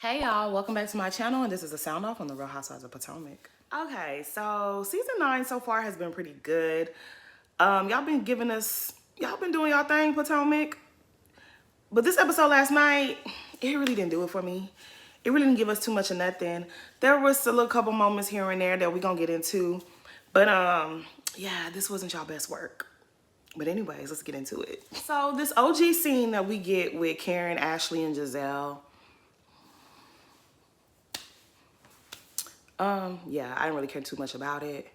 Hey y'all, welcome back to my channel, and this is a sound off on the Real Housewives of Potomac. Okay, so season 9 so far has been pretty good. Y'all been doing y'all thing, Potomac. But this episode last night, it really didn't do it for me. It really didn't give us too much of nothing. There was a little couple moments here and there that we gonna get into. But yeah, this wasn't y'all best work. But anyways, let's get into it. So this OG scene that we get with Karen, Ashley, and Giselle. Yeah, I didn't really care too much about it.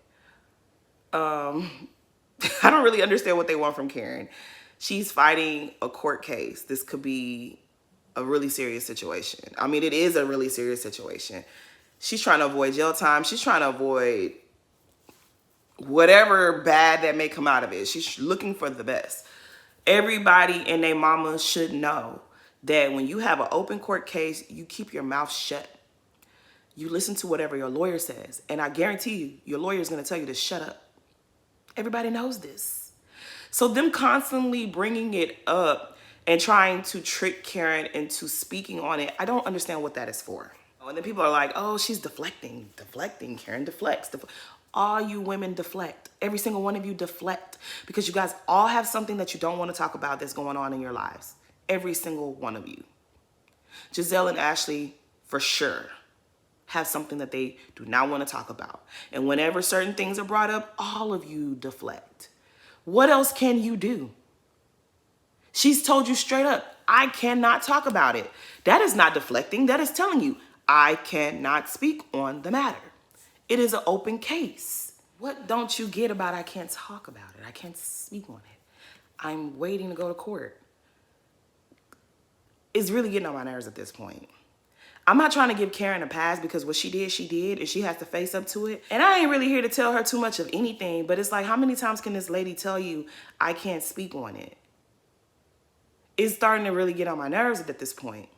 I don't really understand what they want from Karen. She's fighting a court case. This could be a really serious situation. I mean, it is a really serious situation. She's trying to avoid jail time. She's trying to avoid whatever bad that may come out of it. She's looking for the best. Everybody and their mama should know that when you have an open court case, you keep your mouth shut. You listen to whatever your lawyer says. And I guarantee you, your lawyer is going to tell you to shut up. Everybody knows this. So them constantly bringing it up and trying to trick Karen into speaking on it, I don't understand what that is for. And then people are like, oh, she's deflecting. Karen deflects. All you women deflect. Every single one of you deflect. Because you guys all have something that you don't want to talk about that's going on in your lives. Every single one of you. Giselle and Ashley, for sure, have something that they do not want to talk about. And whenever certain things are brought up, all of you deflect. What else can you do? She's told you straight up, I cannot talk about it. That is not deflecting. That is telling you, I cannot speak on the matter. It is an open case. What don't you get about I can't talk about it? I can't speak on it. I'm waiting to go to court. It's really getting on my nerves at this point. I'm not trying to give Karen a pass because what she did, and she has to face up to it. And I ain't really here to tell her too much of anything, but it's like, how many times can this lady tell you, I can't speak on it? It's starting to really get on my nerves at this point.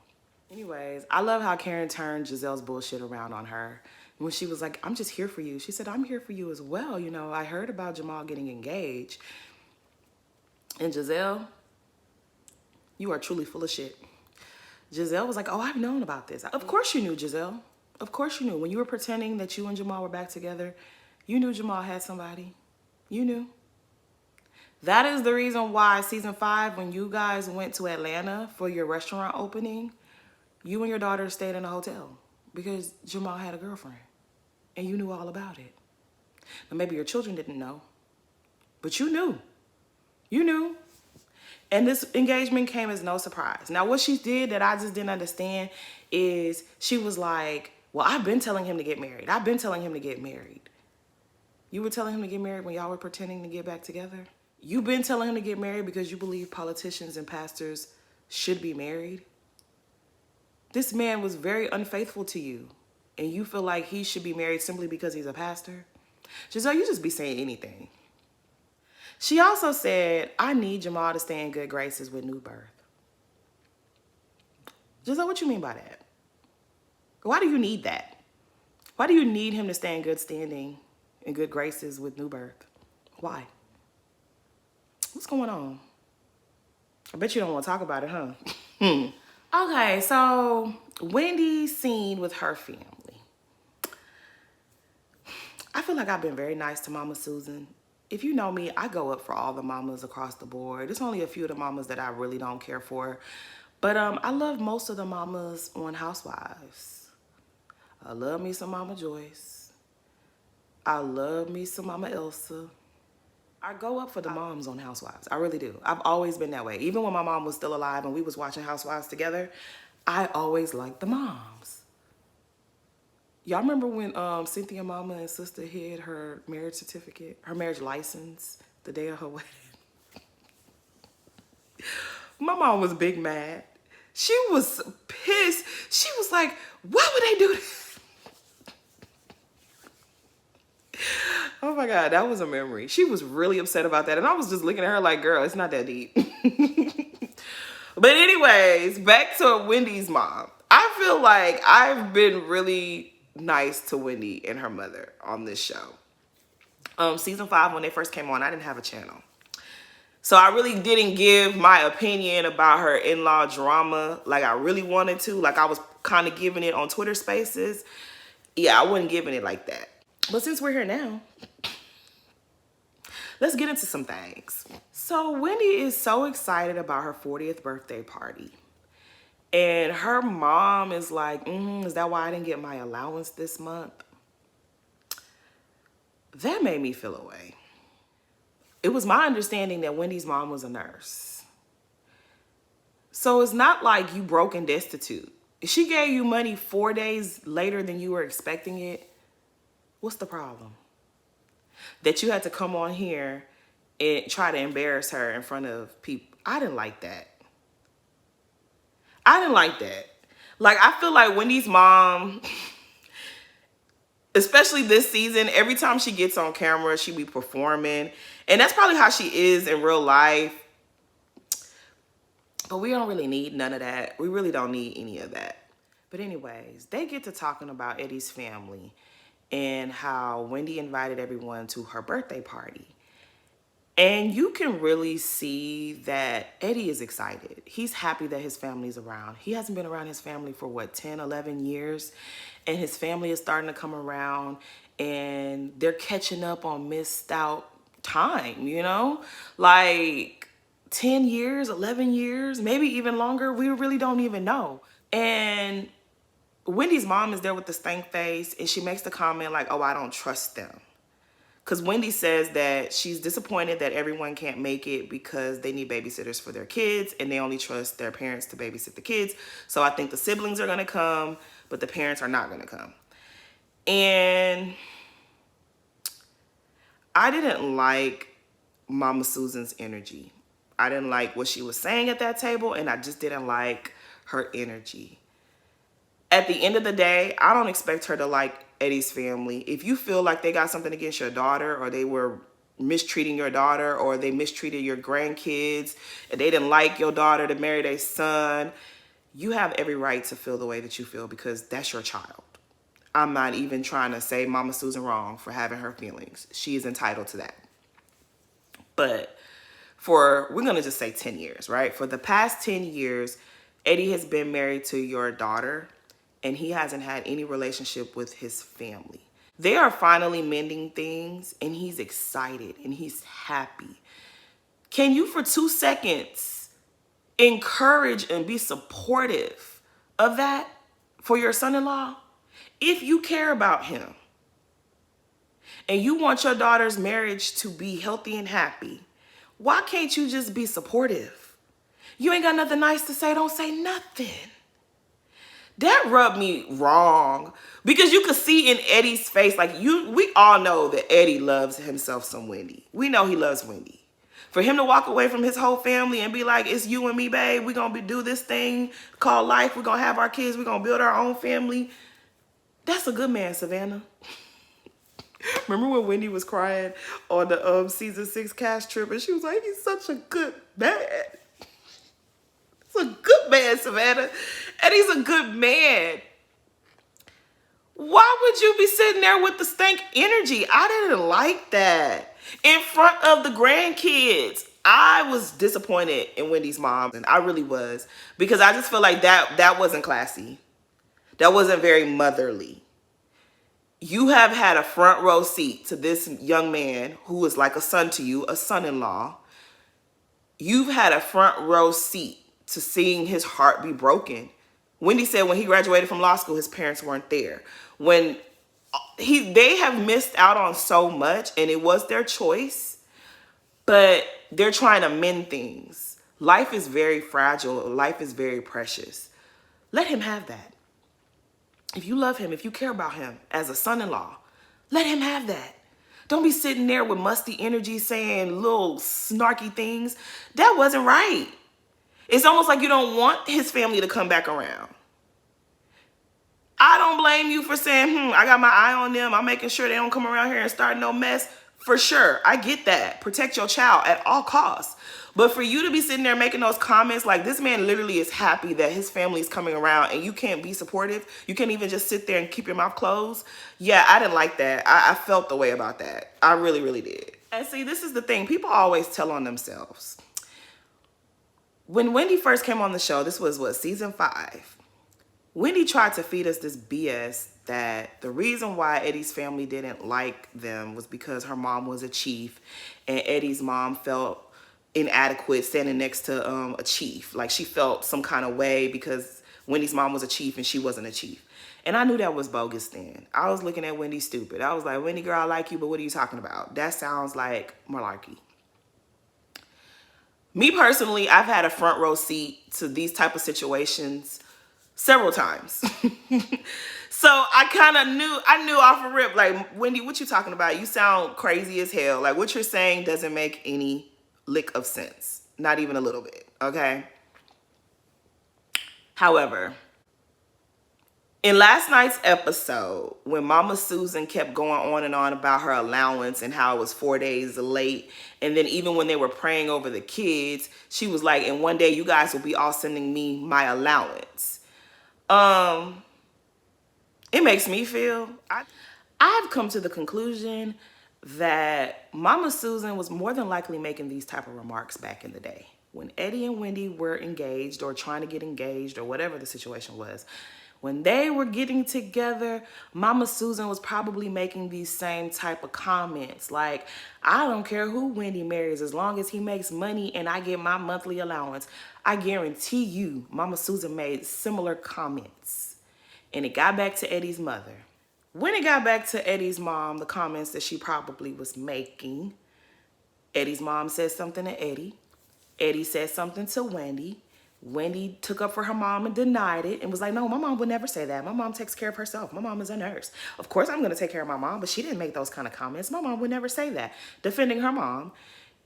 Anyways, I love how Karen turned Giselle's bullshit around on her. When she was like, I'm just here for you. She said, I'm here for you as well. You know, I heard about Jamal getting engaged. And Giselle, you are truly full of shit. Giselle was like, oh, I've known about this. Of course you knew, Giselle. Of course you knew. When you were pretending that you and Jamal were back together, you knew Jamal had somebody. You knew. That is the reason why season 5, when you guys went to Atlanta for your restaurant opening, you and your daughter stayed in a hotel because Jamal had a girlfriend and you knew all about it. Now, maybe your children didn't know, but you knew. You knew. And this engagement came as no surprise. Now, what she did that I just didn't understand is she was like, well, I've been telling him to get married. I've been telling him to get married. You were telling him to get married when y'all were pretending to get back together? You've been telling him to get married because you believe politicians and pastors should be married? This man was very unfaithful to you, and you feel like he should be married simply because he's a pastor? Giselle, you just be saying anything. She also said, I need Jamal to stay in good graces with New Birth. Giselle, what you mean by that? Why do you need that? Why do you need him to stay in good standing, in good graces with New Birth? Why? What's going on? I bet you don't want to talk about it, huh? Okay, so Wendy's scene with her family. I feel like I've been very nice to Mama Susan. If you know me, I go up for all the mamas across the board. There's only a few of the mamas that I really don't care for. But I love most of the mamas on Housewives. I love me some Mama Joyce. I love me some Mama Elsa. I go up for the moms on Housewives. I really do. I've always been that way. Even when my mom was still alive and we was watching Housewives together, I always liked the moms. Y'all remember when Cynthia mama and sister hid her marriage certificate, her marriage license, the day of her wedding? My mom was big mad. She was pissed. She was like, why would they do that? Oh my God, that was a memory. She was really upset about that. And I was just looking at her like, girl, it's not that deep. But anyways, back to Wendy's mom. I feel like I've been really nice to Wendy and her mother on this show. Season 5, when they first came on, I didn't have a channel. So I really didn't give my opinion about her in-law drama like I really wanted to. Like I was kind of giving it on Twitter Spaces. Yeah, I wasn't giving it like that. But since we're here now, let's get into some things. So Wendy is so excited about her 40th birthday party. And her mom is like, is that why I didn't get my allowance this month? That made me feel away. It was my understanding that Wendy's mom was a nurse. So it's not like you broke and destitute. If she gave you money 4 days later than you were expecting it, what's the problem? That you had to come on here and try to embarrass her in front of people. I didn't like that. I didn't like that. Like, I feel like Wendy's mom, especially this season, every time she gets on camera, she be performing. And that's probably how she is in real life. But we don't really need none of that. We really don't need any of that. But anyways, they get to talking about Eddie's family and how Wendy invited everyone to her birthday party. And you can really see that Eddie is excited. He's happy that his family's around. He hasn't been around his family for what, 10, 11 years? And his family is starting to come around and they're catching up on missed out time, you know? Like 10 years, 11 years, maybe even longer. We really don't even know. And Wendy's mom is there with the stank face and she makes the comment like, oh, I don't trust them. Because Wendy says that she's disappointed that everyone can't make it because they need babysitters for their kids and they only trust their parents to babysit the kids. So I think the siblings are going to come, but the parents are not going to come. And I didn't like Mama Susan's energy. I didn't like what she was saying at that table, and I just didn't like her energy. At the end of the day, I don't expect her to like Eddie's family. If you feel like they got something against your daughter or they were mistreating your daughter or they mistreated your grandkids and they didn't like your daughter to marry their son, you have every right to feel the way that you feel because that's your child. I'm not even trying to say Mama Susan wrong for having her feelings. She is entitled to that. But we're going to just say 10 years, right? For the past 10 years, Eddie has been married to your daughter and he hasn't had any relationship with his family. They are finally mending things and he's excited and he's happy. Can you for 2 seconds encourage and be supportive of that for your son-in-law? If you care about him and you want your daughter's marriage to be healthy and happy, why can't you just be supportive? You ain't got nothing nice to say, don't say nothing. That rubbed me wrong because you could see in Eddie's face, like we all know that Eddie loves himself some Wendy. We know he loves Wendy. For him to walk away from his whole family and be like, it's you and me, babe. We're going to do this thing called life. We're going to have our kids. We're going to build our own family. That's a good man, Savannah. Remember when Wendy was crying on the season 6 cast trip and she was like, he's such a good man. He's a good man, Savannah. And he's a good man. Why would you be sitting there with the stank energy? I didn't like that. In front of the grandkids. I was disappointed in Wendy's mom. And I really was. Because I just feel like that wasn't classy. That wasn't very motherly. You have had a front row seat to this young man who is like a son to you, a son-in-law. You've had a front row seat to seeing his heart be broken. Wendy said when he graduated from law school, his parents weren't there. When they have missed out on so much and it was their choice, but they're trying to mend things. Life is very fragile. Life is very precious. Let him have that. If you love him, if you care about him as a son-in-law, let him have that. Don't be sitting there with musty energy saying little snarky things. That wasn't right. It's almost like you don't want his family to come back around. I don't blame you for saying, I got my eye on them. I'm making sure they don't come around here and start no mess. For sure. I get that. Protect your child at all costs. But for you to be sitting there making those comments, like this man literally is happy that his family is coming around and you can't be supportive. You can't even just sit there and keep your mouth closed. Yeah, I didn't like that. I felt the way about that. I really, really did. And see, this is the thing. People always tell on themselves. When Wendy first came on the show, this was what, season 5. Wendy tried to feed us this BS that the reason why Eddie's family didn't like them was because her mom was a chief and Eddie's mom felt inadequate standing next to a chief. Like she felt some kind of way because Wendy's mom was a chief and she wasn't a chief. And I knew that was bogus then. I was looking at Wendy stupid. I was like, Wendy girl, I like you, but what are you talking about? That sounds like malarkey. Me personally, I've had a front row seat to these type of situations several times. So I knew off a rip, like, Wendy, what you talking about? You sound crazy as hell. Like, what you're saying doesn't make any lick of sense. Not even a little bit, okay? However, in last night's episode, when Mama Susan kept going on and on about her allowance and how it was 4 days late, and then even when they were praying over the kids, she was like, and one day you guys will be all sending me my allowance. It makes me feel, I've come to the conclusion that Mama Susan was more than likely making these type of remarks back in the day. When Eddie and Wendy were engaged or trying to get engaged or whatever the situation was, when they were getting together, Mama Susan was probably making these same type of comments. Like, I don't care who Wendy marries as long as he makes money and I get my monthly allowance. I guarantee you Mama Susan made similar comments. And it got back to Eddie's mother. When it got back to Eddie's mom, the comments that she probably was making, Eddie's mom said something to Eddie. Eddie said something to Wendy. Wendy took up for her mom and denied it and was like, no, my mom would never say that. My mom takes care of herself. My mom is a nurse. Of course I'm going to take care of my mom, but she didn't make those kind of comments. My mom would never say that. Defending her mom.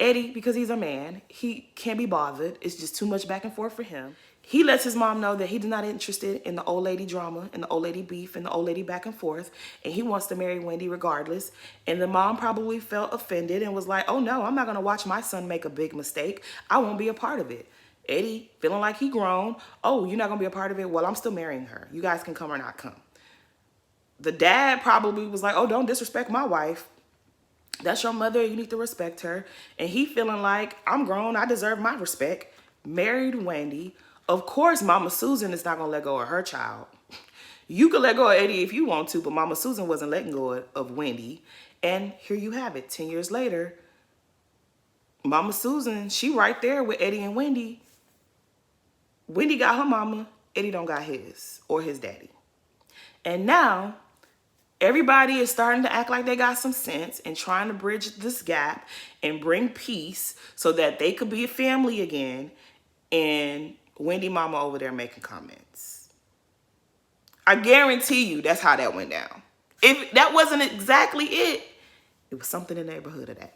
Eddie, because he's a man, he can't be bothered. It's just too much back and forth for him. He lets his mom know that he's not interested in the old lady drama and the old lady beef and the old lady back and forth. And he wants to marry Wendy regardless. And the mom probably felt offended and was like, oh no, I'm not going to watch my son make a big mistake. I won't be a part of it. Eddie, feeling like he grown. Oh, you're not going to be a part of it? Well, I'm still marrying her. You guys can come or not come. The dad probably was like, oh, don't disrespect my wife. That's your mother. You need to respect her. And he feeling like, I'm grown. I deserve my respect. Married Wendy. Of course, Mama Susan is not going to let go of her child. You can let go of Eddie if you want to, but Mama Susan wasn't letting go of Wendy. And here you have it. 10 years later, Mama Susan, she right there with Eddie and Wendy. Wendy got her mama. Eddie don't got his or his daddy. And now everybody is starting to act like they got some sense and trying to bridge this gap and bring peace so that they could be a family again. And Wendy mama over there making comments. I guarantee you that's how that went down. If that wasn't exactly it, it was something in the neighborhood of that.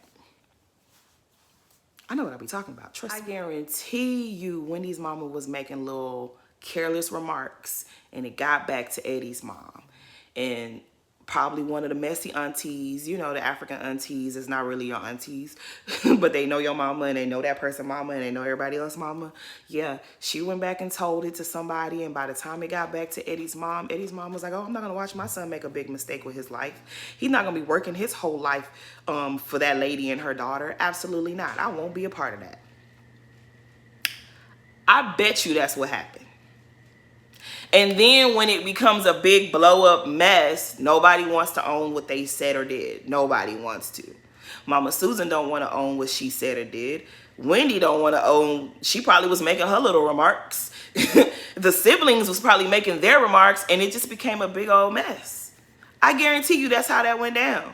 I know what I be talking about. Trust me. I guarantee you Wendy's mama was making little careless remarks and it got back to Eddie's mom. And probably one of the messy aunties, you know, the African aunties is not really your aunties, but they know your mama and they know that person mama and they know everybody else's mama. Yeah, she went back and told it to somebody, and by the time it got back to Eddie's mom was like, oh, I'm not going to watch my son make a big mistake with his life. He's not going to be working his whole life for that lady and her daughter. Absolutely not. I won't be a part of that. I bet you that's what happened. And then when it becomes a big blow up mess, nobody wants to own what they said or did. Nobody wants to. Mama Susan don't want to own what she said or did. Wendy don't want to own. She probably was making her little remarks. The siblings was probably making their remarks, and it just became a big old mess. I guarantee you that's how that went down.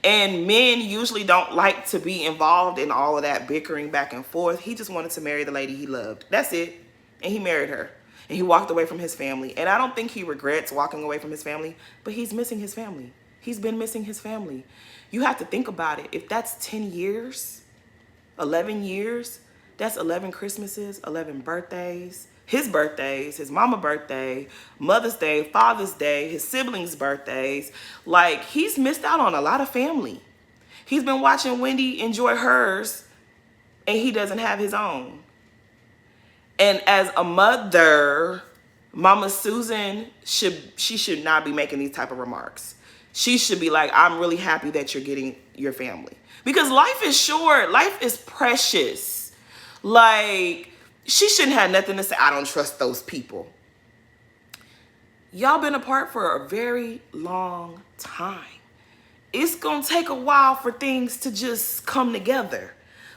And men usually don't like to be involved in all of that bickering back and forth. He just wanted to marry the lady he loved. That's it. And he married her. And he walked away from his family. And I don't think he regrets walking away from his family, but he's missing his family. He's been missing his family. You have to think about it. If that's 10 years, 11 years, that's 11 Christmases, 11 birthdays, his mama's birthday, Mother's Day, Father's Day, his siblings' birthdays. Like, he's missed out on a lot of family. He's been watching Wendy enjoy hers, and he doesn't have his own. And as a mother, Mama Susan should not be making these type of remarks. she should be like, I'm really happy that you're getting your family. Because life is short. Life is precious. Like, she shouldn't have nothing to say. I don't trust those people. Y'all been apart for a very long time. It's gonna take a while for things to just come together.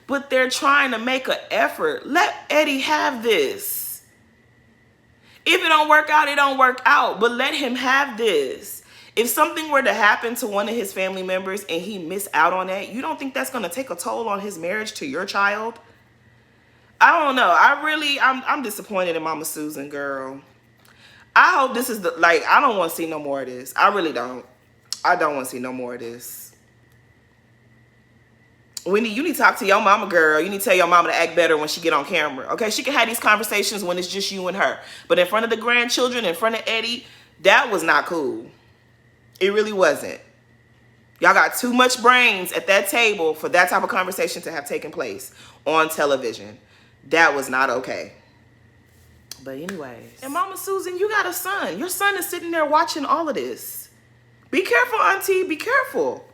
But they're trying to make an effort. Let Eddie have this. If it don't work out, it don't work out. But let him have this. If something were to happen to one of his family members and he miss out on that, you don't think that's gonna take a toll on his marriage to your child? I don't know. I'm disappointed in Mama Susan, girl. I hope this is I don't want to see no more of this. I really don't. I don't want to see no more of this. Wendy, you need to talk to your mama, girl. You need to tell your mama to act better when she get on camera. Okay, she can have these conversations when it's just you and her. But in front of the grandchildren, in front of Eddie, that was not cool. It really wasn't. Y'all got too much brains at that table for that type of conversation to have taken place on television. That was not okay. But anyways. And Mama Susan, you got a son. Your son is sitting there watching all of this. Be careful, Auntie. Be careful.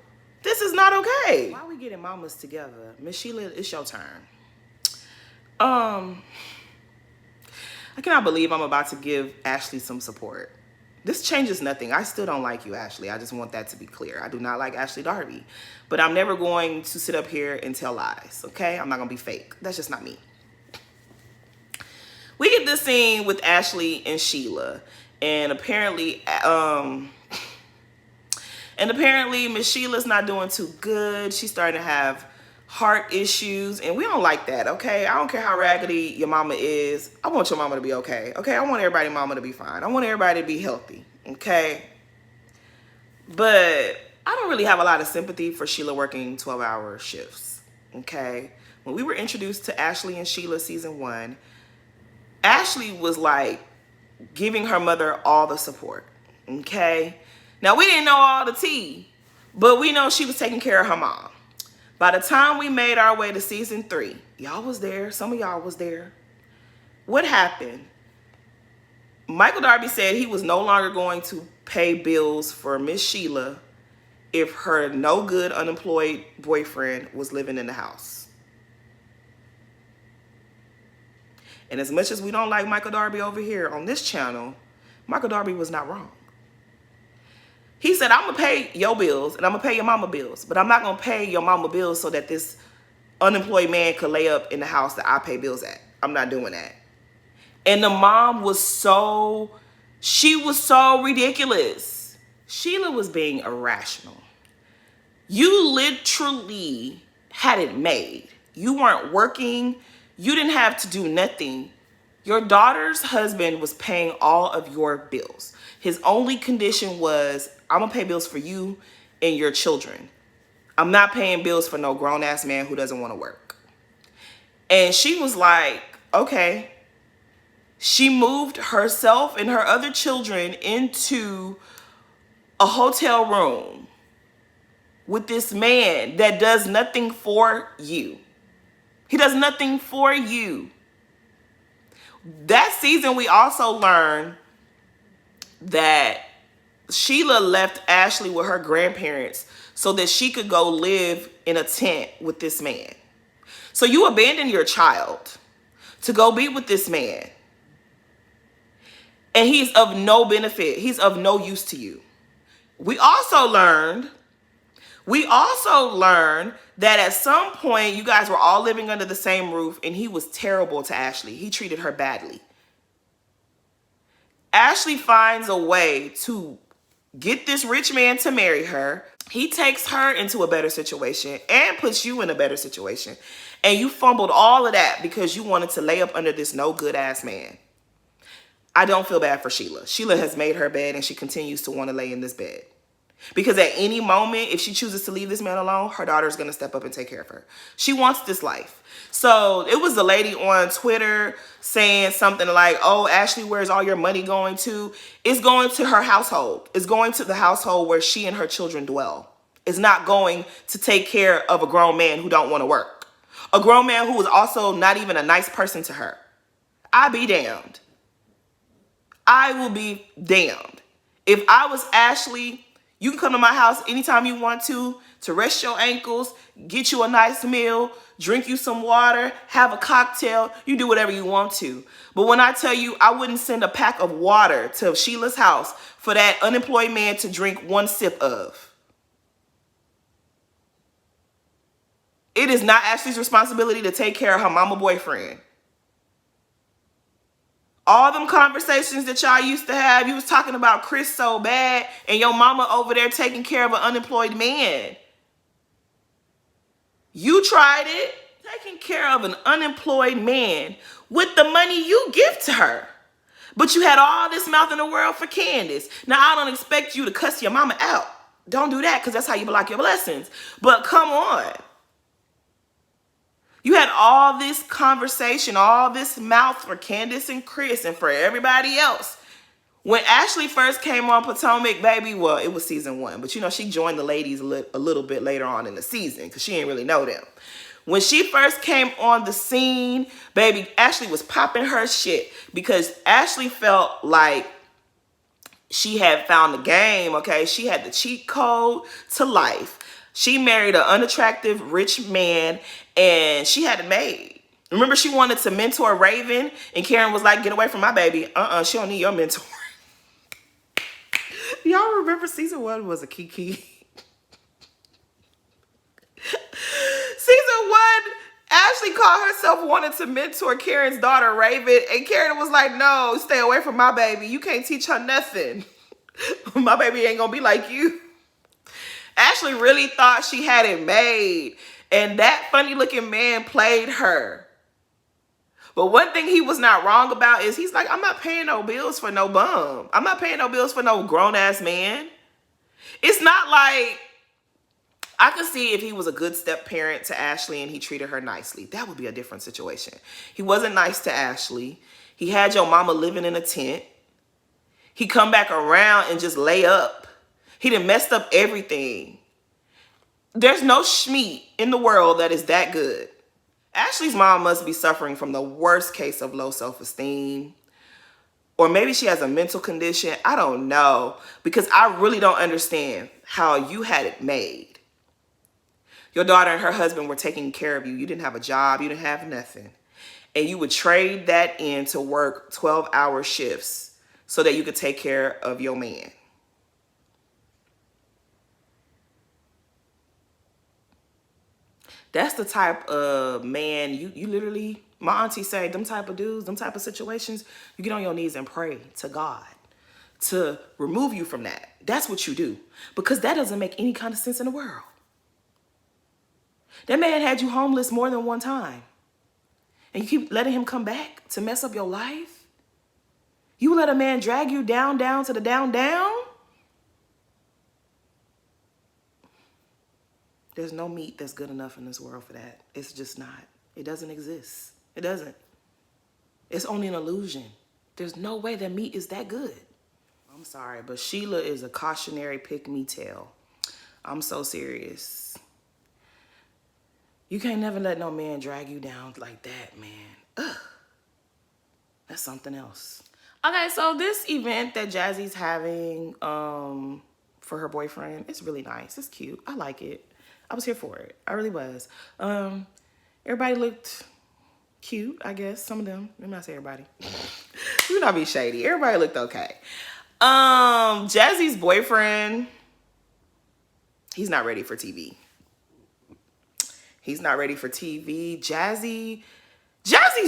This is not okay. Why are we getting mamas together? Miss Sheila, it's your turn. I cannot believe I'm about to give Ashley some support. This changes nothing. I still don't like you, Ashley. I just want that to be clear. I do not like Ashley Darby. But I'm never going to sit up here and tell lies, okay? I'm not going to be fake. That's just not me. We get this scene with Ashley and Sheila. And apparently Miss Sheila's not doing too good. She's starting to have heart issues, and we don't like that, okay? I don't care how raggedy your mama is. I want your mama to be okay, okay? I want everybody's mama to be fine. I want everybody to be healthy, okay? But I don't really have a lot of sympathy for Sheila working 12-hour shifts, okay? When we were introduced to Ashley and Sheila season 1, Ashley was like giving her mother all the support, okay? Now, we didn't know all the tea, but we know she was taking care of her mom. By the time we made our way to season 3, y'all was there. Some of y'all was there. What happened? Michael Darby said he was no longer going to pay bills for Miss Sheila if her no good unemployed boyfriend was living in the house. And as much as we don't like Michael Darby over here on this channel, Michael Darby was not wrong. He said, I'm going to pay your bills and I'm going to pay your mama bills, but I'm not going to pay your mama bills so that this unemployed man could lay up in the house that I pay bills at. I'm not doing that. And the mom was she was so ridiculous. Sheila was being irrational. You literally had it made. You weren't working. You didn't have to do nothing. Your daughter's husband was paying all of your bills. His only condition was, I'm going to pay bills for you and your children. I'm not paying bills for no grown-ass man who doesn't want to work. And she was like, okay. She moved herself and her other children into a hotel room with this man that does nothing for you. He does nothing for you. That season, we also learned that Sheila left Ashley with her grandparents so that she could go live in a tent with this man. So you abandon your child to go be with this man. And he's of no benefit. He's of no use to you. We also learned that at some point you guys were all living under the same roof and he was terrible to Ashley. He treated her badly. Ashley finds a way to get this rich man to marry her. He takes her into a better situation and puts you in a better situation. And you fumbled all of that because you wanted to lay up under this no good ass man. I don't feel bad for Sheila. Sheila has made her bed and she continues to want to lay in this bed. Because at any moment, if she chooses to leave this man alone, her daughter is going to step up and take care of her. She wants this life. So it was a lady on Twitter saying something like, oh, Ashley, where's all your money going to? It's going to her household. It's going to the household where she and her children dwell. It's not going to take care of a grown man who don't want to work. A grown man who is also not even a nice person to her. I be damned. I will be damned. If I was Ashley, You can come to my house anytime you want to rest your ankles, get you a nice meal, drink you some water, have a cocktail. You do whatever you want to. But when I tell you I wouldn't send a pack of water to Sheila's house for that unemployed man to drink one sip of. It is not Ashley's responsibility to take care of her mama boyfriend. All them conversations that y'all used to have, you was talking about Chris so bad, and your mama over there taking care of an unemployed man. You tried it, taking care of an unemployed man with the money you give to her. But you had all this mouth in the world for Candace. Now, I don't expect you to cuss your mama out. Don't do that, because that's how you block your blessings. But come on. You had all this conversation, all this mouth for Candace and Chris and for everybody else. When Ashley first came on Potomac, baby, well, it was season 1. But, you know, she joined the ladies a little bit later on in the season because she didn't really know them. When she first came on the scene, baby, Ashley was popping her shit because Ashley felt like she had found the game, okay? She had the cheat code to life. She married an unattractive rich man, and she had it made. Remember, she wanted to mentor Raven, and Karen was like, get away from my baby. She don't need your mentor. Y'all remember season 1 was a Kiki? Season 1, Ashley called herself wanting to mentor Karen's daughter, Raven, and Karen was like, no, stay away from my baby. You can't teach her nothing. My baby ain't gonna be like you. Ashley really thought she had it made, and that funny looking man played her. But one thing he was not wrong about is he's like, I'm not paying no bills for no bum. I'm not paying no bills for no grown ass man. It's not like, I could see if he was a good step parent to Ashley and he treated her nicely. That would be a different situation. He wasn't nice to Ashley. He had your mama living in a tent. He come back around and just lay up. He done messed up everything. There's no schmeat in the world that is that good. Ashley's mom must be suffering from the worst case of low self-esteem. Or maybe she has a mental condition. I don't know. Because I really don't understand how you had it made. Your daughter and her husband were taking care of you. You didn't have a job. You didn't have nothing. And you would trade that in to work 12-hour shifts so that you could take care of your man. That's the type of man you literally, my auntie say, them type of dudes, them type of situations, you get on your knees and pray to God to remove you from that. That's what you do. Because that doesn't make any kind of sense in the world. That man had you homeless more than one time. And you keep letting him come back to mess up your life? You let a man drag you down to the down? There's no meat that's good enough in this world for that. It's just not. It doesn't exist. It doesn't. It's only an illusion. There's no way that meat is that good. I'm sorry, but Sheila is a cautionary pick-me-tale. I'm so serious. You can't never let no man drag you down like that, man. Ugh. That's something else. Okay, so this event that Jazzy's having for her boyfriend, it's really nice. It's cute. I like it. I was here for it. I really was. Everybody looked cute, I guess. Some of them. Let me not say everybody. Do not be shady. Everybody looked okay. Jazzy's boyfriend, he's not ready for TV. He's not ready for TV. Jazzy's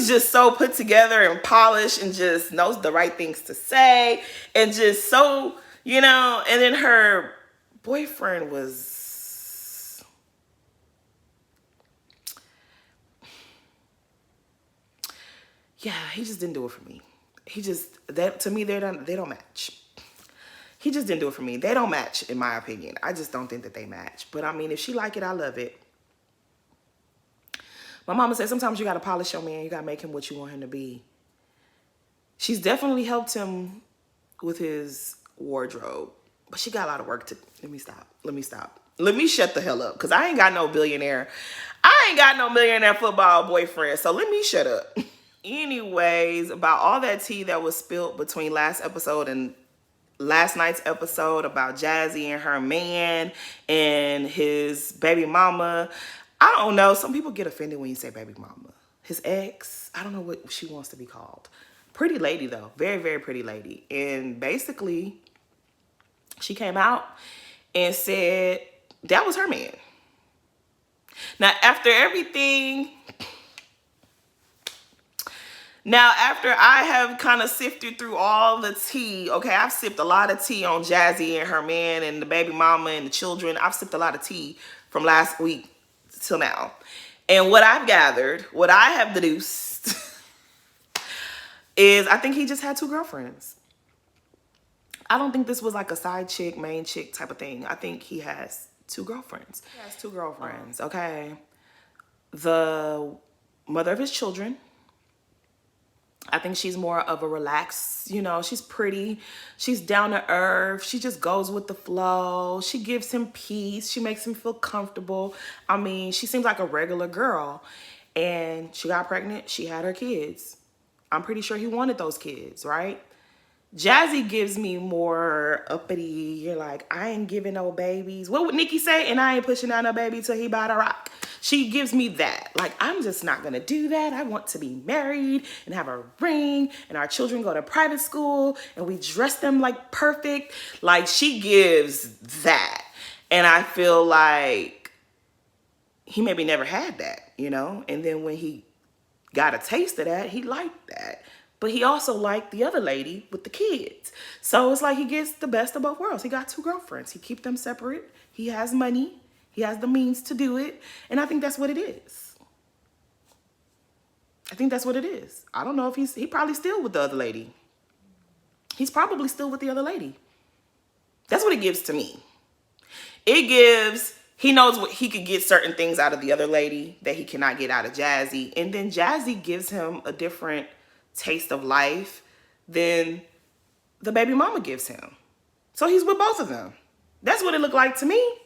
just so put together and polished and just knows the right things to say and just so, you know, and then her boyfriend was, yeah, he just didn't do it for me. To me, they don't match. He just didn't do it for me. They don't match, in my opinion. I just don't think that they match. But I mean, if she like it, I love it. My mama said sometimes you got to polish your man. You got to make him what you want him to be. She's definitely helped him with his wardrobe. But she got a lot of work to... Let me stop. Let me shut the hell up. Because I ain't got no billionaire. I ain't got no millionaire football boyfriend. So let me shut up. Anyways, about all that tea that was spilled between last episode and last night's episode about Jazzy and her man and his baby mama. I don't know. Some people get offended when you say baby mama. His ex, I don't know what she wants to be called. Pretty lady though, very, very pretty lady. And basically, she came out and said that was her man. Now, after everything, after I have kind of sifted through all the tea, okay, I've sipped a lot of tea on Jazzy and her man and the baby mama and the children. I've sipped a lot of tea from last week till now. And what I've gathered, what I have deduced, is I think he just had 2 girlfriends. I don't think this was like a side chick, main chick type of thing. I think he has 2 girlfriends. He has 2 girlfriends, okay? The mother of his children. I think she's more of a relaxed, she's pretty. She's down to earth. She just goes with the flow. She gives him peace. She makes him feel comfortable. I mean, she seems like a regular girl. And she got pregnant. She had her kids. I'm pretty sure he wanted those kids, right? Jazzy gives me more uppity. You're like, I ain't giving no babies. What would Nikki say? And I ain't pushing out no baby till he buy the rock. She gives me that. Like, I'm just not going to do that. I want to be married and have a ring and our children go to private school and we dress them like perfect. Like, she gives that. And I feel like he maybe never had that, And then when he got a taste of that, he liked that. But he also liked the other lady with the kids. So it's like he gets the best of both worlds. He got 2 girlfriends. He keeps them separate. He has money. He has the means to do it. And I think that's what it is. I think that's what it is. I don't know if he probably still with the other lady. He's probably still with the other lady. That's what it gives to me. It gives, he knows what he could get certain things out of the other lady that he cannot get out of Jazzy. And then Jazzy gives him a different taste of life than the baby mama gives him. So he's with both of them. That's what it looked like to me.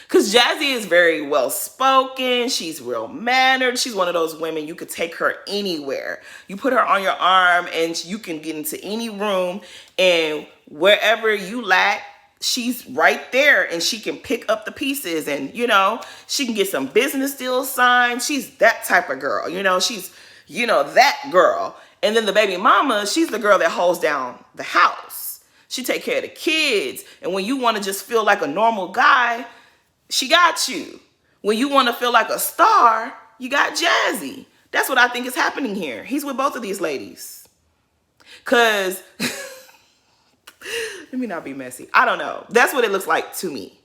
Because Jazzy is very well spoken. She's real mannered. She's one of those women you could take her anywhere. You put her on your arm and you can get into any room, and wherever you lack, she's right there and she can pick up the pieces, and she can get some business deals signed. She's that type of girl. She's that girl. And then the baby mama, she's the girl that holds down the house. She take care of the kids. And when you want to just feel like a normal guy, she got you. When you want to feel like a star, you got Jazzy. That's what I think is happening here. He's with both of these ladies. Because, let me not be messy. I don't know. That's what it looks like to me.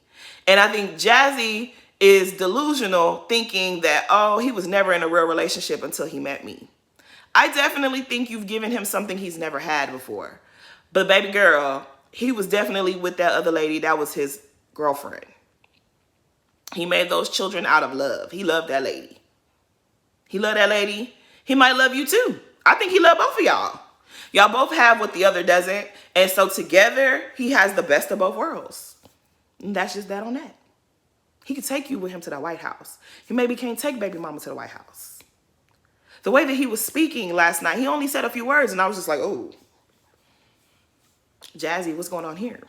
And I think Jazzy is delusional, thinking that, he was never in a real relationship until he met me. I definitely think you've given him something he's never had before. But baby girl, he was definitely with that other lady. That was his girlfriend. He made those children out of love. He loved that lady. He loved that lady. He might love you too. I think he loved both of y'all. Y'all both have what the other doesn't. And so together, he has the best of both worlds. And that's just that on that. He could take you with him to the White House. He maybe can't take baby mama to the White House. The way that he was speaking last night, he only said a few words, and I was just like, oh, Jazzy, what's going on here?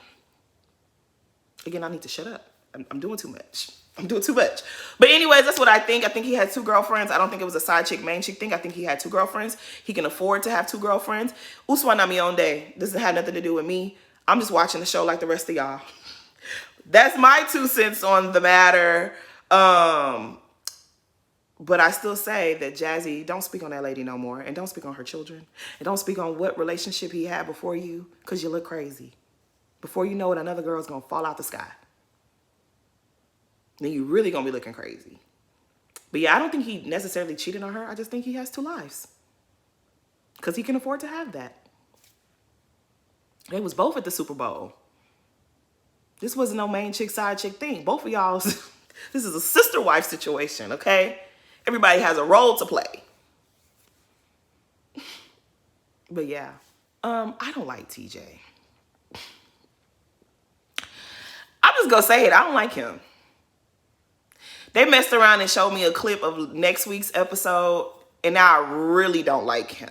Again, I need to shut up. I'm doing too much. I'm doing too much. But anyways, that's what I think. I think he had 2 girlfriends. I don't think it was a side chick, main chick thing. I think he had 2 girlfriends. He can afford to have 2 girlfriends. Uswa mi onde. This doesn't have nothing to do with me. I'm just watching the show like the rest of y'all. That's my 2 cents on the matter. But I still say that Jazzy, don't speak on that lady no more. And don't speak on her children. And don't speak on what relationship he had before you, because you look crazy. Before you know it, another girl's going to fall out the sky. Then you really going to be looking crazy. But yeah, I don't think he necessarily cheated on her. I just think he has 2 lives. Because he can afford to have that. They was both at the Super Bowl. This wasn't no main chick, side chick thing. Both of y'all, this is a sister wife situation, okay? Everybody has a role to play. But yeah, I don't like TJ. I'm just gonna say it, I don't like him. They messed around and showed me a clip of next week's episode, and now I really don't like him.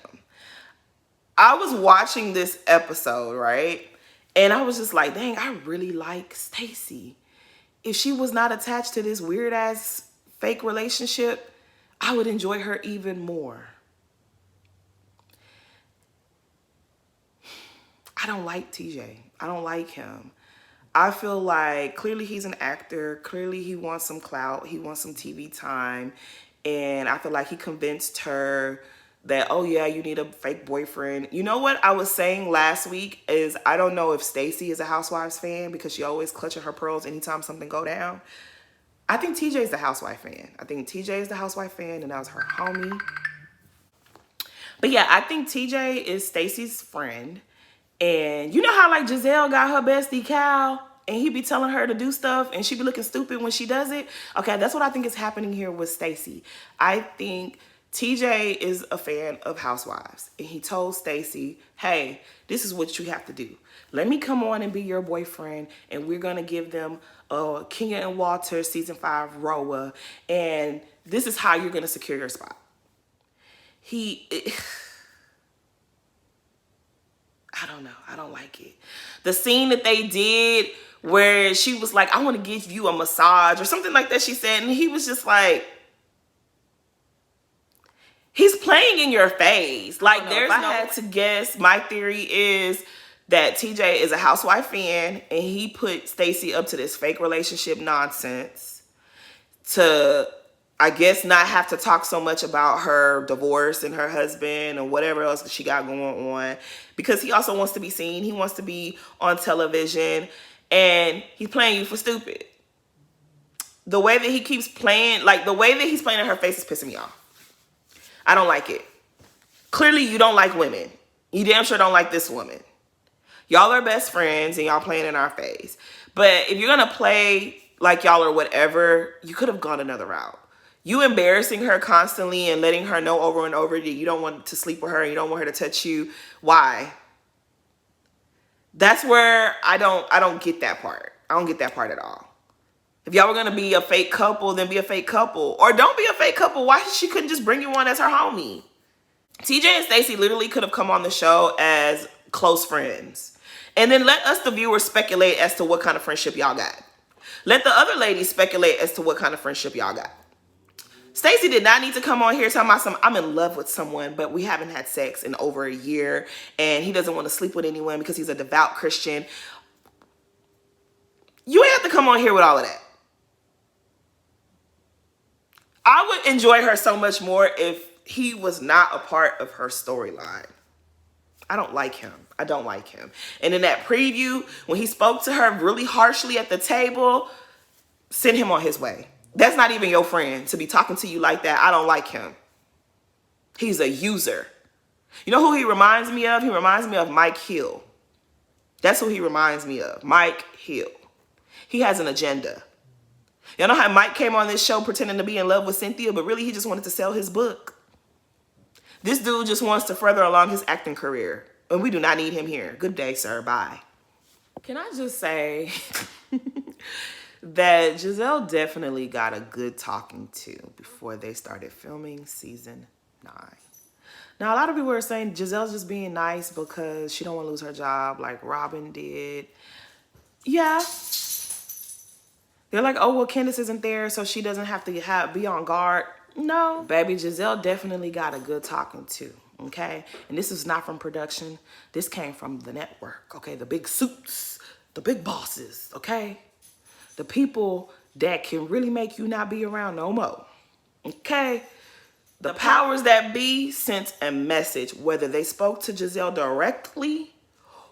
I was watching this episode, right? And I was just like, dang, I really like Stacey. If she was not attached to this weird ass fake relationship, I would enjoy her even more. I don't like TJ. I don't like him. I feel like clearly he's an actor. Clearly he wants some clout. He wants some TV time. And I feel like he convinced her that, oh yeah, you need a fake boyfriend. You know what I was saying last week is I don't know if Stacey is a Housewives fan because she always clutching her pearls anytime something go down. I think TJ is the Housewife fan. I think TJ is the Housewife fan and that was her homie. But yeah, I think TJ is Stacey's friend. And you know how like Giselle got her bestie Cal and he be telling her to do stuff and she be looking stupid when she does it? Okay, that's what I think is happening here with Stacey. I think TJ is a fan of Housewives and he told Stacey, hey, this is what you have to do. Let me come on and be your boyfriend and we're going to give them Kenya and Walter season 5 Roa and this is how you're going to secure your spot. I don't know. I don't like it. The scene that they did where she was like, I want to give you a massage or something like that, she said. And he was just like, he's playing in your face. Like, if I had to guess, my theory is that TJ is a Housewife fan and he put Stacey up to this fake relationship nonsense to, I guess, not have to talk so much about her divorce and her husband and whatever else she got going on because he also wants to be seen. He wants to be on television and he's playing you for stupid. The way that he keeps playing, like the way that he's playing in her face is pissing me off. I don't like it. Clearly you don't like women. You damn sure don't like this woman. Y'all are best friends and y'all playing in our face. But if you're going to play like y'all or whatever, you could have gone another route. You embarrassing her constantly and letting her know over and over that you don't want to sleep with her and you don't want her to touch you. Why? That's where I don't get that part. I don't get that part at all. If y'all were going to be a fake couple, then be a fake couple. Or don't be a fake couple. Why she couldn't just bring you on as her homie? TJ and Stacey literally could have come on the show as close friends. And then let us, the viewers, speculate as to what kind of friendship y'all got. Let the other ladies speculate as to what kind of friendship y'all got. Stacey did not need to come on here talking about I'm in love with someone, but we haven't had sex in over a year, and he doesn't want to sleep with anyone because he's a devout Christian. You ain't have to come on here with all of that. I would enjoy her so much more if he was not a part of her storyline. I don't like him. I don't like him. And in that preview, when he spoke to her really harshly at the table, send him on his way. That's not even your friend to be talking to you like that. I don't like him. He's a user. You know who he reminds me of? He reminds me of Mike Hill. That's who he reminds me of. Mike Hill. He has an agenda. Y'all know how Mike came on this show pretending to be in love with Cynthia, but really he just wanted to sell his book. This dude just wants to further along his acting career. And we do not need him here. Good day, sir. Bye. Can I just say that Giselle definitely got a good talking to before they started filming season 9. Now, a lot of people are saying Giselle's just being nice because she don't want to lose her job like Robin did. Yeah. They're like, oh, well, Candace isn't there, so she doesn't have to be on guard. No, baby, Giselle definitely got a good talking to, okay? And this is not from production. This came from the network, okay? The big suits, the big bosses, okay? The people that can really make you not be around no more, okay? The powers that be sent a message, whether they spoke to Giselle directly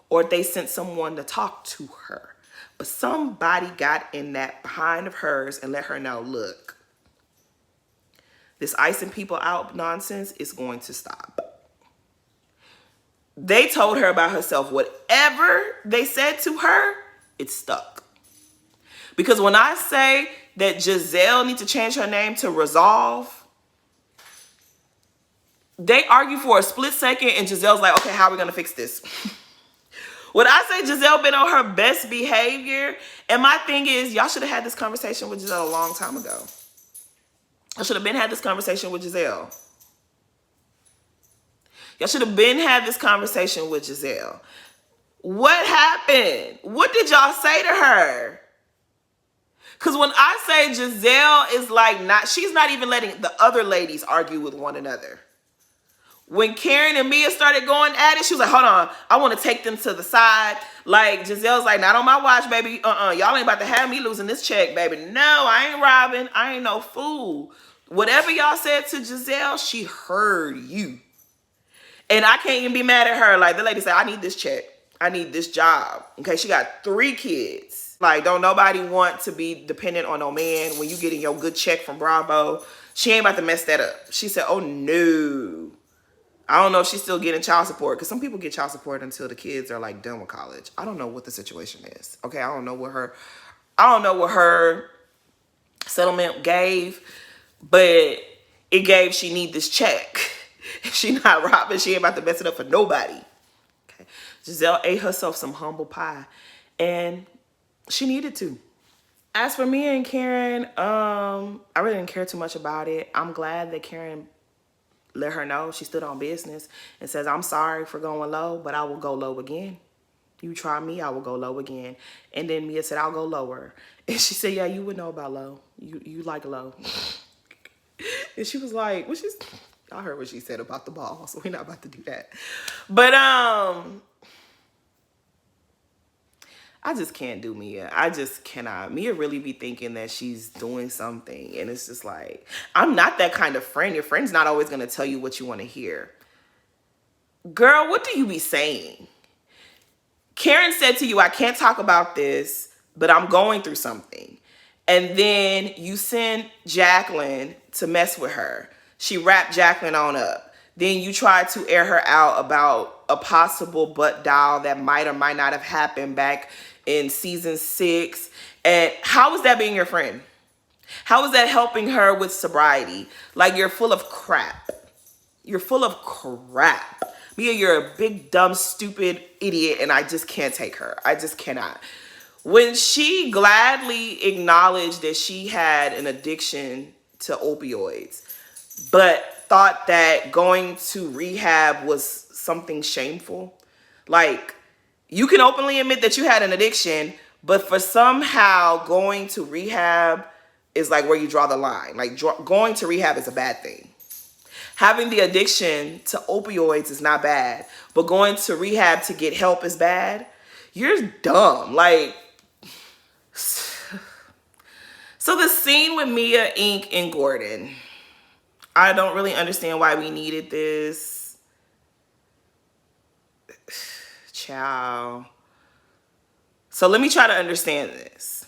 or they sent someone to talk to her. But somebody got in that behind of hers and let her know, look, this icing people out nonsense is going to stop. They told her about herself. Whatever they said to her, it stuck. Because when I say that Giselle needs to change her name to Resolve, they argue for a split second and Giselle's like, okay, how are we going to fix this? When I say Giselle been on her best behavior, and my thing is, y'all should have had this conversation with Giselle a long time ago. I should have had this conversation with Giselle. Y'all should have been had this conversation with Giselle. What happened? What did y'all say to her? Because when I say Giselle is like she's not even letting the other ladies argue with one another. When Karen and Mia started going at it, she was like, hold on, I want to take them to the side. Like, Giselle's like, not on my watch, baby. Y'all ain't about to have me losing this check, baby. No, I ain't robbing. I ain't no fool. Whatever y'all said to Giselle, she heard you. And I can't even be mad at her. Like, the lady said, I need this check. I need this job. Okay, she got 3 kids. Like, don't nobody want to be dependent on no man when you getting your good check from Bravo. She ain't about to mess that up. She said, oh, no. I don't know if she's still getting child support, because some people get child support until the kids are like done with college. I don't know what the situation is. Okay, I don't know what her settlement gave, but it gave she need this check. If she not robbing, she ain't about to mess it up for nobody. Okay, Giselle ate herself some humble pie, and she needed to. As for me and Karen, I really didn't care too much about it. I'm glad that Karen let her know. She stood on business and says, I'm sorry for going low, but I will go low again. You try me, I will go low again. And then Mia said, I'll go lower. And she said, yeah, you would know about low. You like low. And she was like, I heard what she said about the ball, so we're not about to do that. But I just can't do Mia. I just cannot. Mia really be thinking that she's doing something. And it's just like, I'm not that kind of friend. Your friend's not always going to tell you what you want to hear. Girl, what do you be saying? Karen said to you, I can't talk about this, but I'm going through something. And then you send Jacqueline to mess with her. She wrapped Jacqueline on up. Then you tried to air her out about a possible butt dial that might or might not have happened back in season 6. And how is that being your friend? How is that helping her with sobriety? Like, you're full of crap. You're full of crap. Mia, you're a big, dumb, stupid idiot, and I just can't take her. I just cannot. When she gladly acknowledged that she had an addiction to opioids, but thought that going to rehab was something shameful. Like, you can openly admit that you had an addiction, but for somehow going to rehab is like where you draw the line. Like, going to rehab is a bad thing. Having the addiction to opioids is not bad, but going to rehab to get help is bad. You're dumb. Like, so the scene with Mia, Ink, and Gordon, I don't really understand why we needed this. Ciao. So let me try to understand this.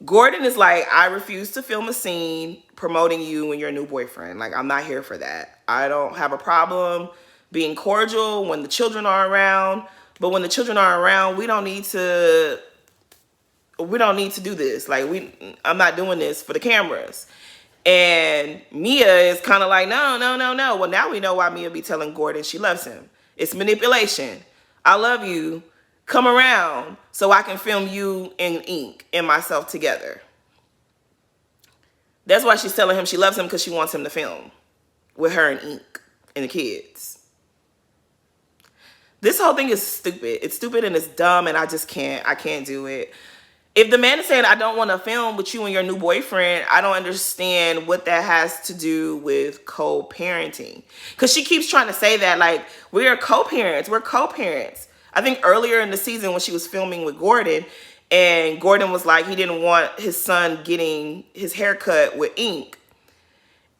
Gordon is like, I refuse to film a scene promoting you and your new boyfriend. Like, I'm not here for that. I don't have a problem being cordial when the children are around. But when the children are around, we don't need to do this. Like, I'm not doing this for the cameras. And Mia is kind of like, no. Well, now we know why Mia be telling Gordon she loves him. It's manipulation. I love you. Come around so I can film you and Ink and myself together. That's why she's telling him she loves him, because she wants him to film with her and Ink and the kids. This whole thing is stupid. It's stupid and it's dumb, and I can't do it. If the man is saying, I don't want to film with you and your new boyfriend, I don't understand what that has to do with co-parenting. Because she keeps trying to say that, like, we're co-parents. We're co-parents. I think earlier in the season when she was filming with Gordon, and Gordon was like, he didn't want his son getting his hair cut with Ink.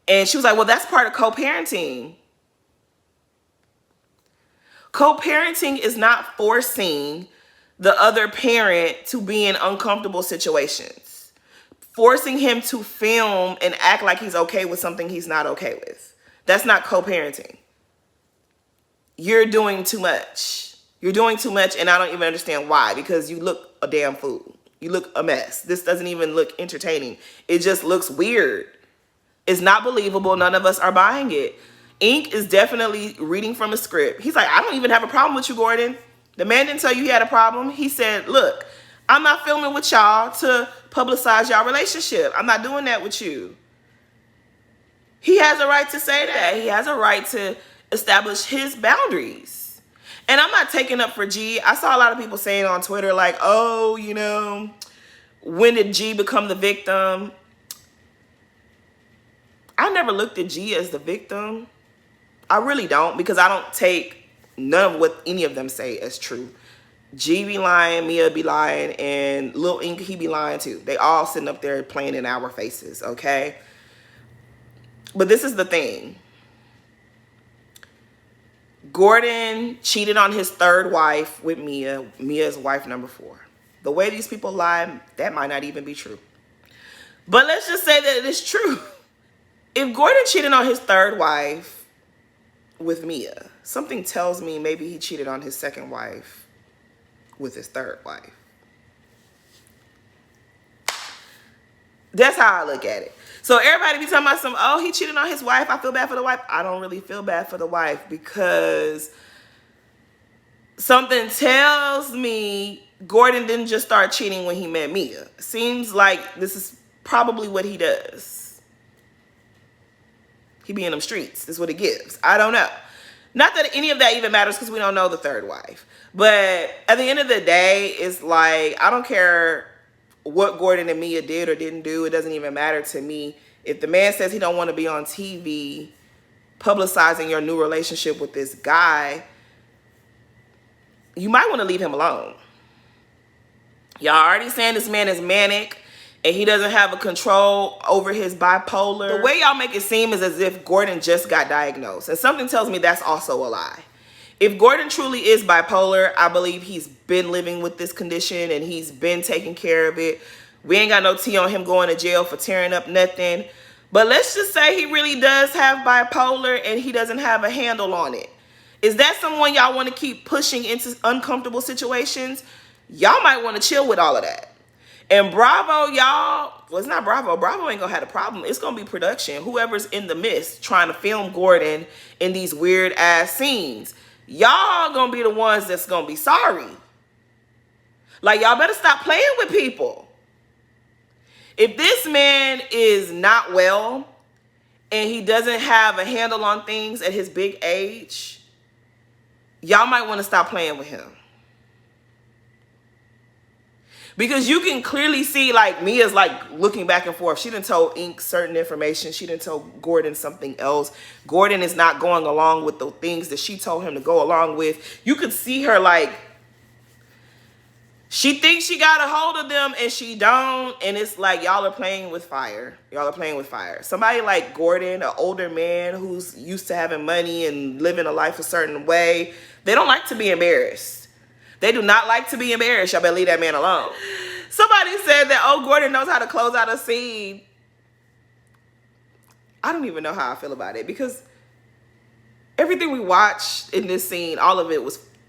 And she was like, well, that's part of co-parenting. Co-parenting is not forcing the other parent to be in uncomfortable situations. Forcing him to film and act like he's okay with something he's not okay with. That's not co-parenting. You're doing too much. You're doing too much, and I don't even understand why, because you look a damn fool. You look a mess. This doesn't even look entertaining. It just looks weird. It's not believable. None of us are buying it. Ink is definitely reading from a script. He's like, I don't even have a problem with you, Gordon. The man didn't tell you he had a problem. He said, look, I'm not filming with y'all to publicize y'all relationship. I'm not doing that with you. He has a right to say that. He has a right to establish his boundaries. And I'm not taking up for G. I saw a lot of people saying on Twitter like, oh, you know, when did G become the victim? I never looked at G as the victim. I really don't, because I don't take none of what any of them say as true. G be lying, Mia be lying, and Lil Ink, he be lying too. They all sitting up there playing in our faces, okay? But this is the thing. Gordon cheated on his third wife with Mia. Mia's wife number 4. The way these people lie, that might not even be true. But let's just say that it is true. If Gordon cheated on his third wife with Mia, something tells me maybe he cheated on his second wife with his third wife. That's how I look at it. So everybody be talking about oh, he cheated on his wife, I feel bad for the wife. I don't really feel bad for the wife, because something tells me Gordon didn't just start cheating when he met Mia. Seems like this is probably what he does. He be in them streets. That's what it gives. I don't know. Not that any of that even matters, because we don't know the third wife. But at the end of the day, it's like, I don't care what Gordon and Mia did or didn't do. It doesn't even matter to me. If the man says he don't want to be on TV publicizing your new relationship with this guy, you might want to leave him alone. Y'all already saying this man is manic and he doesn't have a control over his bipolar. The way y'all make it seem is as if Gordon just got diagnosed. And something tells me that's also a lie. If Gordon truly is bipolar, I believe he's been living with this condition and he's been taking care of it. We ain't got no tea on him going to jail for tearing up nothing. But let's just say he really does have bipolar and he doesn't have a handle on it. Is that someone y'all want to keep pushing into uncomfortable situations? Y'all might want to chill with all of that. And Bravo, y'all, well, it's not Bravo. Bravo ain't gonna have a problem. It's gonna be production. Whoever's in the midst trying to film Gordon in these weird ass scenes. Y'all gonna be the ones that's gonna be sorry. Like, y'all better stop playing with people. If this man is not well and he doesn't have a handle on things at his big age, y'all might want to stop playing with him. Because you can clearly see, like, Mia's like looking back and forth. She done told Ink certain information. She done told Gordon something else. Gordon is not going along with the things that she told him to go along with. You could see her like, she thinks she got a hold of them and she don't. And it's like, y'all are playing with fire. Y'all are playing with fire. Somebody like Gordon, an older man who's used to having money and living a life a certain way, they don't like to be embarrassed. They do not like to be embarrassed. Y'all better leave that man alone. Somebody said that, oh, Gordon knows how to close out a scene. I don't even know how I feel about it, because everything we watched in this scene, all of it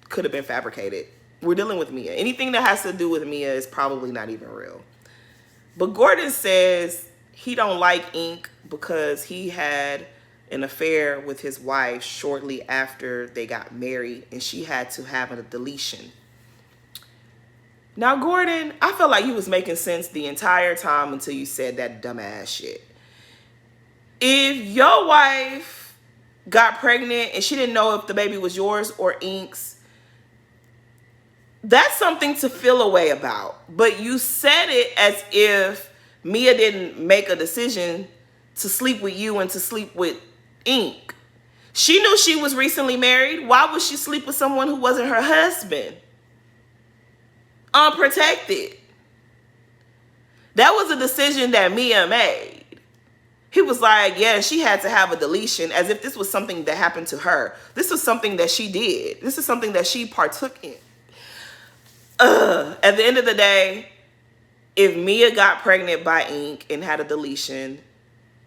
could have been fabricated. We're dealing with Mia. Anything that has to do with Mia is probably not even real. But Gordon says he don't like Ink because he had an affair with his wife shortly after they got married, and she had to have a deletion. Now, Gordon, I felt like he was making sense the entire time until you said that dumbass shit. If your wife got pregnant and she didn't know if the baby was yours or Ink's, that's something to feel a way about. But you said it as if Mia didn't make a decision to sleep with you and to sleep with Ink. She knew she was recently married. Why would she sleep with someone who wasn't her husband? Unprotected. That was a decision that Mia made. He was like, yeah, she had to have a deletion, as if this was something that happened to her. This was something that she did. This is something that she partook in. At the end of the day, if Mia got pregnant by Ink and had a deletion,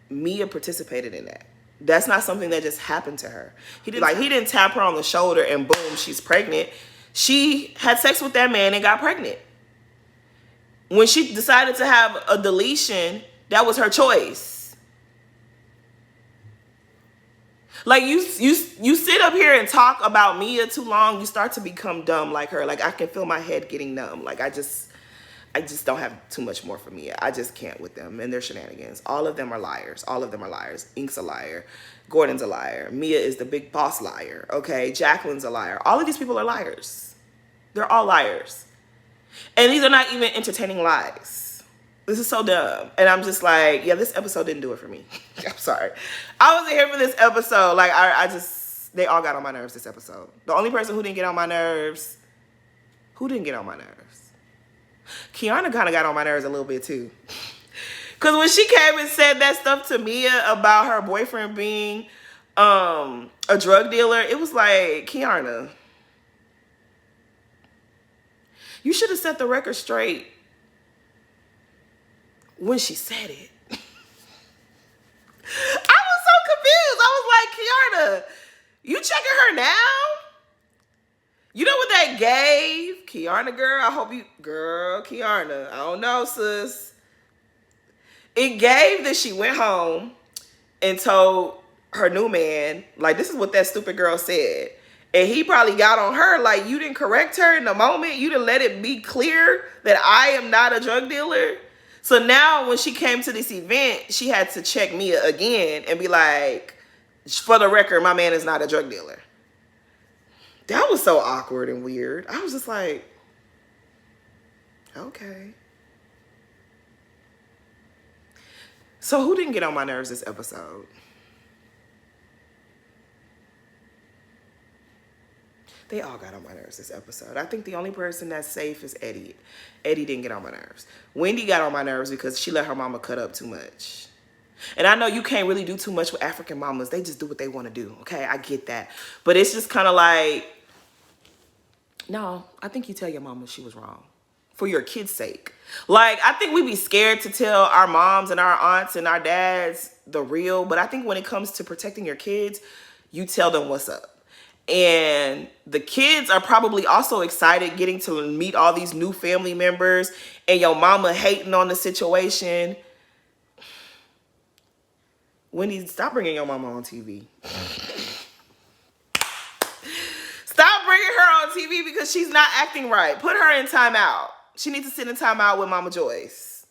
Mia participated in that. That's not something that just happened to her. He didn't tap her on the shoulder and boom, she's pregnant. She had sex with that man and got pregnant. When she decided to have a deletion, that was her choice. Like, you sit up here and talk about Mia too long, you start to become dumb like her. Like, I can feel my head getting numb. Like, I I just don't have too much more for Mia. I just can't with them and their shenanigans. All of them are liars. All of them are liars. Ink's a liar. Gordon's a liar. Mia is the big boss liar. Okay, Jacqueline's a liar. All of these people are liars. They're all liars. And these are not even entertaining lies. This is so dumb. And I'm just like, yeah, this episode didn't do it for me. I'm sorry. I wasn't here for this episode. Like, they all got on my nerves this episode. The only person who didn't get on my nerves, Kiana kind of got on my nerves a little bit too. Because when she came and said that stuff to Mia about her boyfriend being a drug dealer, it was like, Kiana, you should have set the record straight when she said it. I was so confused. I was like, Kiana, you checking her now? You know what that gave? Kiana, girl, I hope you... Girl, Kiana, I don't know, sis. It gave that she went home and told her new man, like, this is what that stupid girl said. And he probably got on her, like, you didn't correct her in the moment. You didn't let it be clear that I am not a drug dealer. So now when she came to this event, she had to check Mia again and be like, for the record, my man is not a drug dealer. That was so awkward and weird. I was just like, okay. So who didn't get on my nerves this episode? They all got on my nerves this episode. I think the only person that's safe is Eddie. Eddie didn't get on my nerves. Wendy got on my nerves because she let her mama cut up too much. And I know you can't really do too much with African mamas. They just do what they want to do. Okay, I get that. But it's just kind of like, no, I think you tell your mama she was wrong for your kid's sake. Like, I think we be scared to tell our moms and our aunts and our dads the real. But I think when it comes to protecting your kids, you tell them what's up. And the kids are probably also excited getting to meet all these new family members and your mama hating on the situation. Wendy, stop bringing your mama on TV. Stop bringing her on TV because she's not acting right. Put her in timeout. She needs to sit in timeout with Mama Joyce.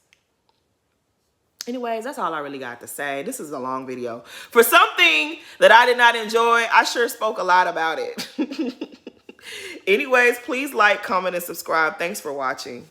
Anyways, that's all I really got to say. This is a long video. For something that I did not enjoy, I sure spoke a lot about it. Anyways, please like, comment, and subscribe. Thanks for watching.